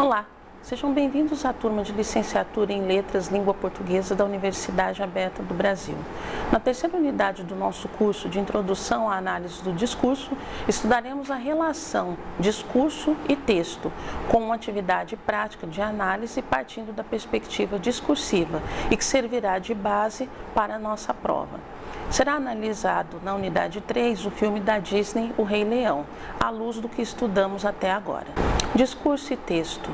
Olá, sejam bem-vindos à turma de Licenciatura em Letras Língua Portuguesa da Universidade Aberta do Brasil. Na terceira unidade do nosso curso de Introdução à Análise do Discurso, estudaremos a relação discurso e texto, com uma atividade prática de análise partindo da perspectiva discursiva e que servirá de base para a nossa prova. Será analisado na unidade 3 o filme da Disney, O Rei Leão, à luz do que estudamos até agora. Discurso e texto.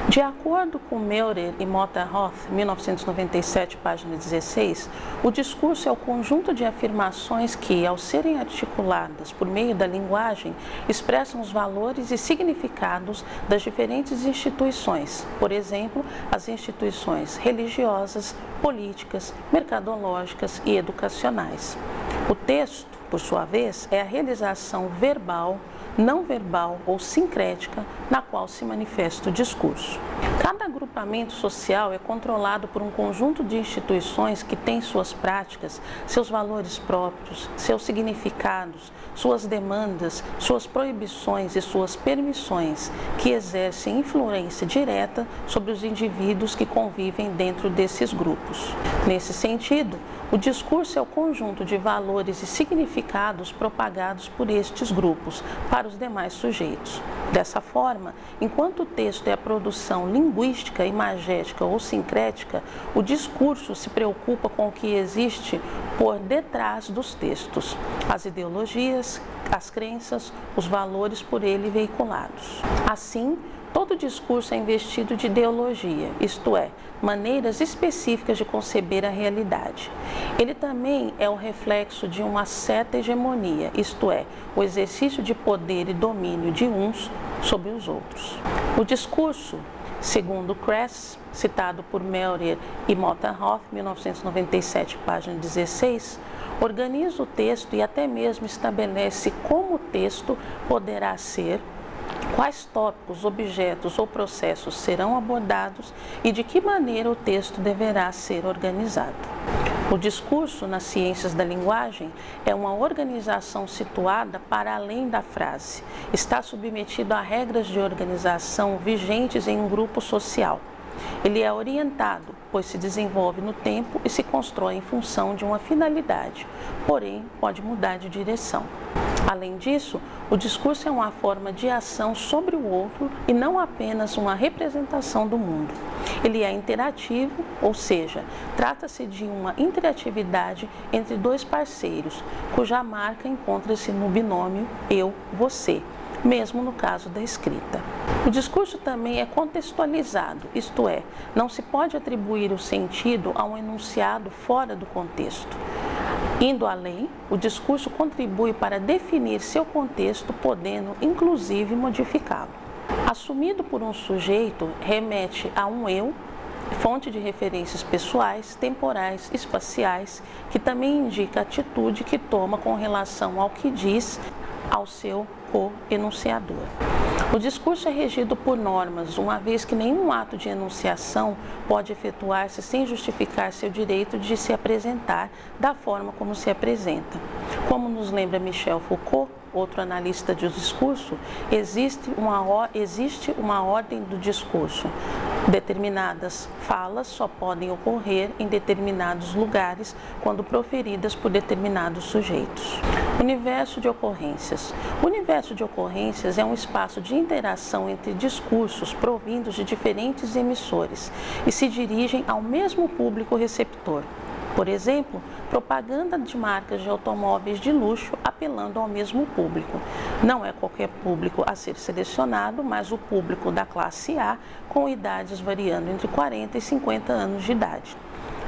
De acordo com Meurer e Motherhoth, 1997, página 16, o discurso é o conjunto de afirmações que, ao serem articuladas por meio da linguagem, expressam os valores e significados das diferentes instituições, por exemplo, as instituições religiosas, políticas, mercadológicas e educacionais. O texto, por sua vez, é a realização verbal, não verbal ou sincrética na qual se manifesta o discurso. Cada agrupamento social é controlado por um conjunto de instituições que têm suas práticas, seus valores próprios, seus significados, suas demandas, suas proibições e suas permissões, que exercem influência direta sobre os indivíduos que convivem dentro desses grupos. Nesse sentido, o discurso é o conjunto de valores e significados propagados por estes grupos para os demais sujeitos. Dessa forma, enquanto o texto é a produção linguística, imagética ou sincrética, o discurso se preocupa com o que existe por detrás dos textos, as ideologias, as crenças, os valores por ele veiculados. Assim, todo discurso é investido de ideologia, isto é, maneiras específicas de conceber a realidade. Ele também é o reflexo de uma certa hegemonia, isto é, o exercício de poder e domínio de uns sobre os outros. O discurso, segundo Kress, citado por Meurer e Motherhoth, 1997, página 16, organiza o texto e até mesmo estabelece como o texto poderá ser, quais tópicos, objetos ou processos serão abordados e de que maneira o texto deverá ser organizado. O discurso, nas ciências da linguagem, é uma organização situada para além da frase. Está submetido a regras de organização vigentes em um grupo social. Ele é orientado, pois se desenvolve no tempo e se constrói em função de uma finalidade, porém pode mudar de direção. Além disso, o discurso é uma forma de ação sobre o outro e não apenas uma representação do mundo. Ele é interativo, ou seja, trata-se de uma interatividade entre dois parceiros, cuja marca encontra-se no binômio eu-você, mesmo no caso da escrita. O discurso também é contextualizado, isto é, não se pode atribuir o sentido a um enunciado fora do contexto. Indo além, o discurso contribui para definir seu contexto, podendo inclusive modificá-lo. Assumido por um sujeito, remete a um eu, fonte de referências pessoais, temporais, espaciais, que também indica a atitude que toma com relação ao que diz ao seu co-enunciador. O discurso é regido por normas, uma vez que nenhum ato de enunciação pode efetuar-se sem justificar seu direito de se apresentar da forma como se apresenta. Como nos lembra Michel Foucault, outro analista de discurso, existe uma ordem do discurso. Determinadas falas só podem ocorrer em determinados lugares quando proferidas por determinados sujeitos. Universo de ocorrências. O universo de ocorrências é um espaço de interação entre discursos provindos de diferentes emissores e se dirigem ao mesmo público receptor. Por exemplo, propaganda de marcas de automóveis de luxo apelando ao mesmo público. Não é qualquer público a ser selecionado, mas o público da classe A, com idades variando entre 40 e 50 anos de idade.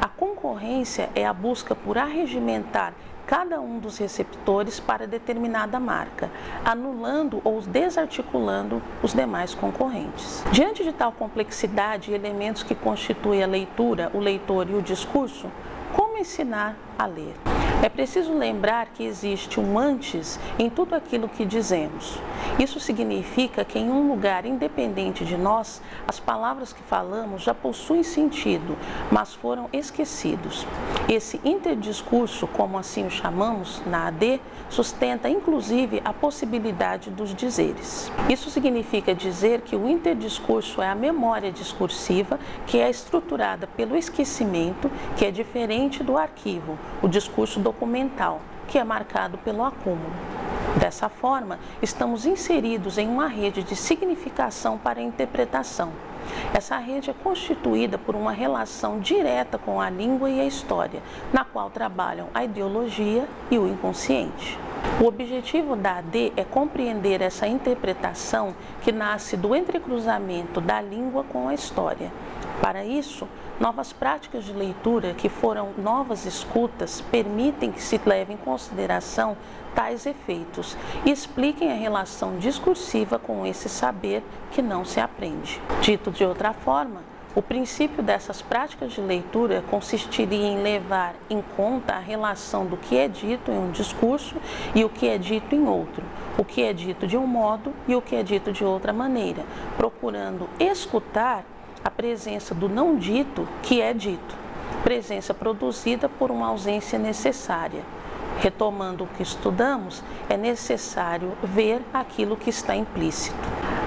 A concorrência é a busca por arregimentar cada um dos receptores para determinada marca, anulando ou desarticulando os demais concorrentes. Diante de tal complexidade e elementos que constituem a leitura, o leitor e o discurso, como ensinar a ler. É preciso lembrar que existe um antes em tudo aquilo que dizemos. Isso significa que em um lugar independente de nós, as palavras que falamos já possuem sentido, mas foram esquecidos. Esse interdiscurso, como assim o chamamos na AD, sustenta inclusive a possibilidade dos dizeres. Isso significa dizer que o interdiscurso é a memória discursiva que é estruturada pelo esquecimento, que é diferente do arquivo, o discurso documental, que é marcado pelo acúmulo. Dessa forma, estamos inseridos em uma rede de significação para a interpretação. Essa rede é constituída por uma relação direta com a língua e a história, na qual trabalham a ideologia e o inconsciente. O objetivo da AD é compreender essa interpretação que nasce do entrecruzamento da língua com a história. Para isso, novas práticas de leitura, que foram novas escutas, permitem que se leve em consideração tais efeitos e expliquem a relação discursiva com esse saber que não se aprende. Dito de outra forma, o princípio dessas práticas de leitura consistiria em levar em conta a relação do que é dito em um discurso e o que é dito em outro, o que é dito de um modo e o que é dito de outra maneira, procurando escutar a presença do não dito que é dito, presença produzida por uma ausência necessária. Retomando o que estudamos, é necessário ver aquilo que está implícito.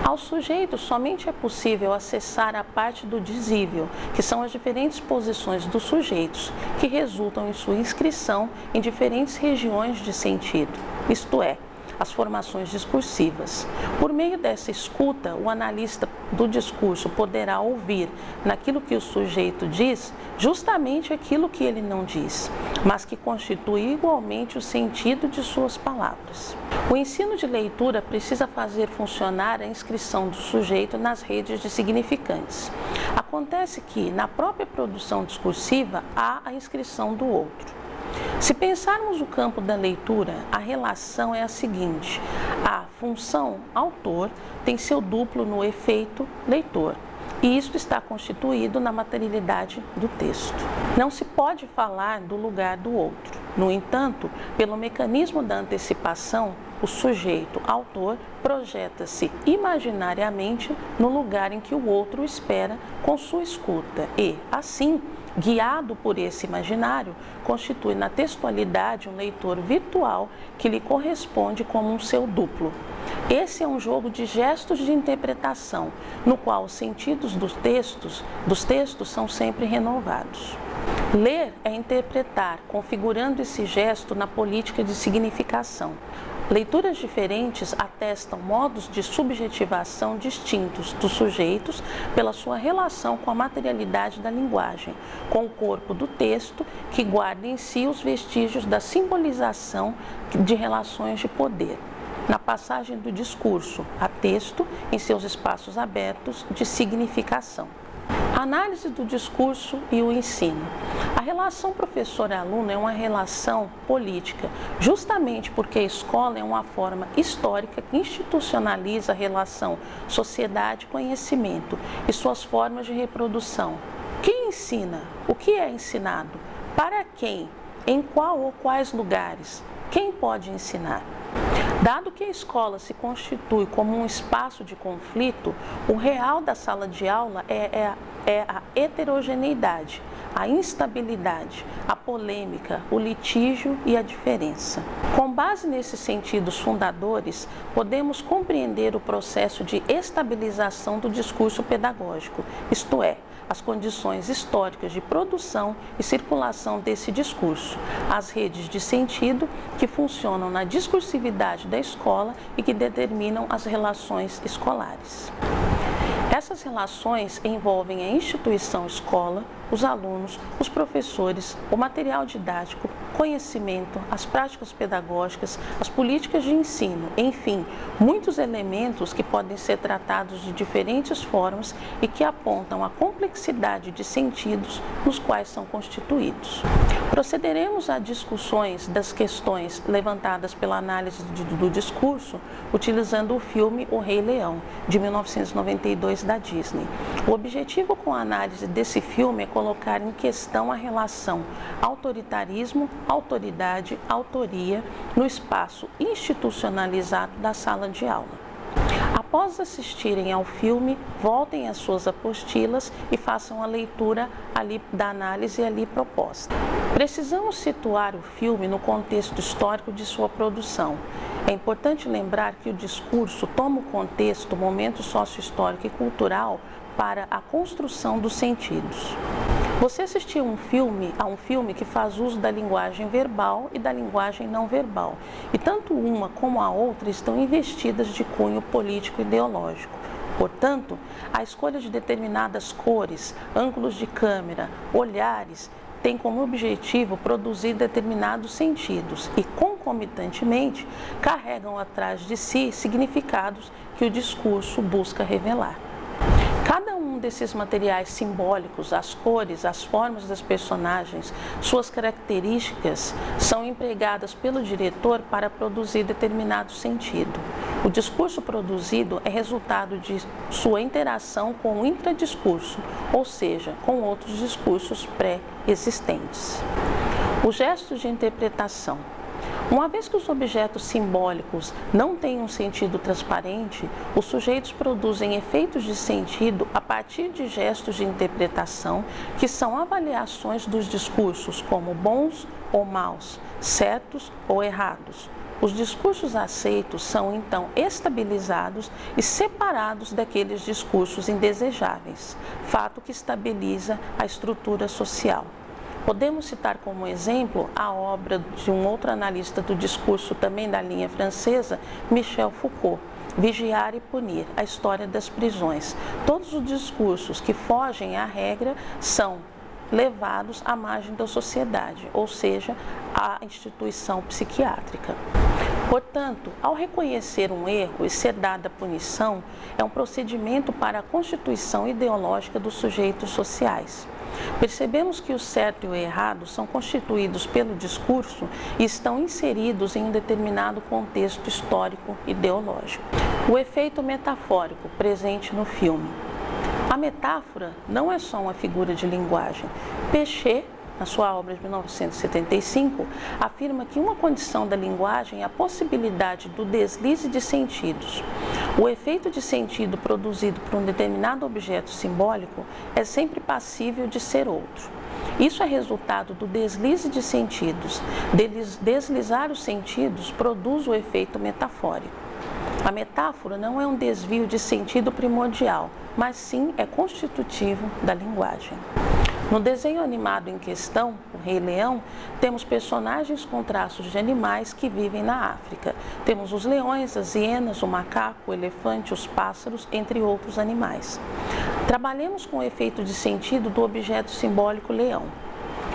Ao sujeito, somente é possível acessar a parte do dizível, que são as diferentes posições dos sujeitos, que resultam em sua inscrição em diferentes regiões de sentido, isto é, as formações discursivas. Por meio dessa escuta, o analista do discurso poderá ouvir naquilo que o sujeito diz justamente aquilo que ele não diz, mas que constitui igualmente o sentido de suas palavras. O ensino de leitura precisa fazer funcionar a inscrição do sujeito nas redes de significantes. Acontece que, na própria produção discursiva, há a inscrição do outro. Se pensarmos o campo da leitura, a relação é a seguinte: a função autor tem seu duplo no efeito leitor, e isto está constituído na materialidade do texto. Não se pode falar do lugar do outro. No entanto, pelo mecanismo da antecipação, o sujeito autor projeta-se imaginariamente no lugar em que o outro espera com sua escuta e, assim, guiado por esse imaginário, constitui na textualidade um leitor virtual que lhe corresponde como um seu duplo. Esse é um jogo de gestos de interpretação, no qual os sentidos dos textos são sempre renovados. Ler é interpretar, configurando esse gesto na política de significação. Leituras diferentes atestam modos de subjetivação distintos dos sujeitos pela sua relação com a materialidade da linguagem, com o corpo do texto, que guarda em si os vestígios da simbolização de relações de poder, na passagem do discurso a texto em seus espaços abertos de significação. Análise do discurso e o ensino. A relação professor-aluno é uma relação política, justamente porque a escola é uma forma histórica que institucionaliza a relação sociedade-conhecimento e suas formas de reprodução. Quem ensina? O que é ensinado? Para quem? Em qual ou quais lugares? Quem pode ensinar? Dado que a escola se constitui como um espaço de conflito, o real da sala de aula é a heterogeneidade, a instabilidade, a polêmica, o litígio e a diferença. Com base nesses sentidos fundadores, podemos compreender o processo de estabilização do discurso pedagógico, isto é, as condições históricas de produção e circulação desse discurso, as redes de sentido que funcionam na discursividade da escola e que determinam as relações escolares. Essas relações envolvem a instituição escola, os alunos, os professores, o material didático, conhecimento, as práticas pedagógicas, as políticas de ensino, enfim, muitos elementos que podem ser tratados de diferentes formas e que apontam a complexidade de sentidos nos quais são constituídos. Procederemos a discussões das questões levantadas pela análise do discurso utilizando o filme O Rei Leão, de 1992, da Disney. O objetivo com a análise desse filme é colocar em questão a relação autoritarismo, autoridade, autoria no espaço institucionalizado da sala de aula. Após assistirem ao filme, voltem às suas apostilas e façam a leitura da análise ali proposta. Precisamos situar o filme no contexto histórico de sua produção. É importante lembrar que o discurso toma o contexto, o momento sócio-histórico e cultural para a construção dos sentidos. Você assistiu a um filme que faz uso da linguagem verbal e da linguagem não verbal, e tanto uma como a outra estão investidas de cunho político e ideológico. Portanto, a escolha de determinadas cores, ângulos de câmera, olhares, tem como objetivo produzir determinados sentidos e, concomitantemente, carregam atrás de si significados que o discurso busca revelar. Cada um desses materiais simbólicos, as cores, as formas das personagens, suas características, são empregadas pelo diretor para produzir determinado sentido. O discurso produzido é resultado de sua interação com o intradiscurso, ou seja, com outros discursos pré-existentes. Os gestos de interpretação. Uma vez que os objetos simbólicos não têm um sentido transparente, os sujeitos produzem efeitos de sentido a partir de gestos de interpretação, que são avaliações dos discursos como bons ou maus, certos ou errados. Os discursos aceitos são então estabilizados e separados daqueles discursos indesejáveis, fato que estabiliza a estrutura social. Podemos citar como exemplo a obra de um outro analista do discurso, também da linha francesa, Michel Foucault, Vigiar e Punir, a história das prisões. Todos os discursos que fogem à regra são levados à margem da sociedade, ou seja, à instituição psiquiátrica. Portanto, ao reconhecer um erro e ser dada punição, é um procedimento para a constituição ideológica dos sujeitos sociais. Percebemos que o certo e o errado são constituídos pelo discurso e estão inseridos em um determinado contexto histórico ideológico. O efeito metafórico presente no filme. A metáfora não é só uma figura de linguagem. Péchet, na sua obra de 1975, afirma que uma condição da linguagem é a possibilidade do deslize de sentidos. O efeito de sentido produzido por um determinado objeto simbólico é sempre passível de ser outro. Isso é resultado do deslize de sentidos. Deslizar os sentidos produz o efeito metafórico. A metáfora não é um desvio de sentido primordial, mas sim é constitutivo da linguagem. No desenho animado em questão, o Rei Leão, temos personagens com traços de animais que vivem na África. Temos os leões, as hienas, o macaco, o elefante, os pássaros, entre outros animais. Trabalhemos com o efeito de sentido do objeto simbólico leão.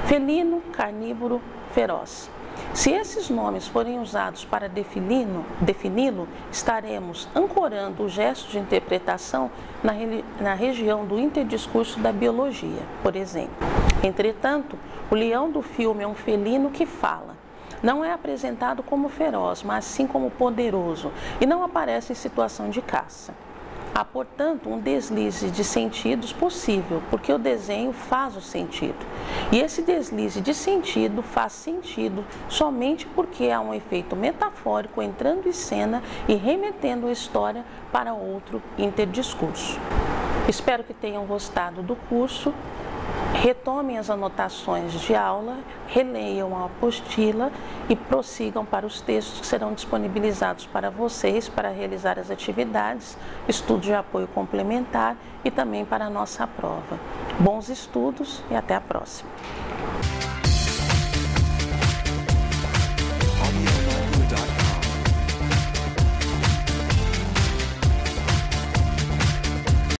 Felino, carnívoro, feroz. Se esses nomes forem usados para defini-lo, estaremos ancorando o gesto de interpretação na região do interdiscurso da biologia, por exemplo. Entretanto, o leão do filme é um felino que fala. Não é apresentado como feroz, mas sim como poderoso, e não aparece em situação de caça. Há, portanto, um deslize de sentidos possível, porque o desenho faz o sentido. E esse deslize de sentido faz sentido somente porque há um efeito metafórico entrando em cena e remetendo a história para outro interdiscurso. Espero que tenham gostado do curso. Retomem as anotações de aula, releiam a apostila e prossigam para os textos que serão disponibilizados para vocês para realizar as atividades, estudo de apoio complementar e também para a nossa prova. Bons estudos e até a próxima!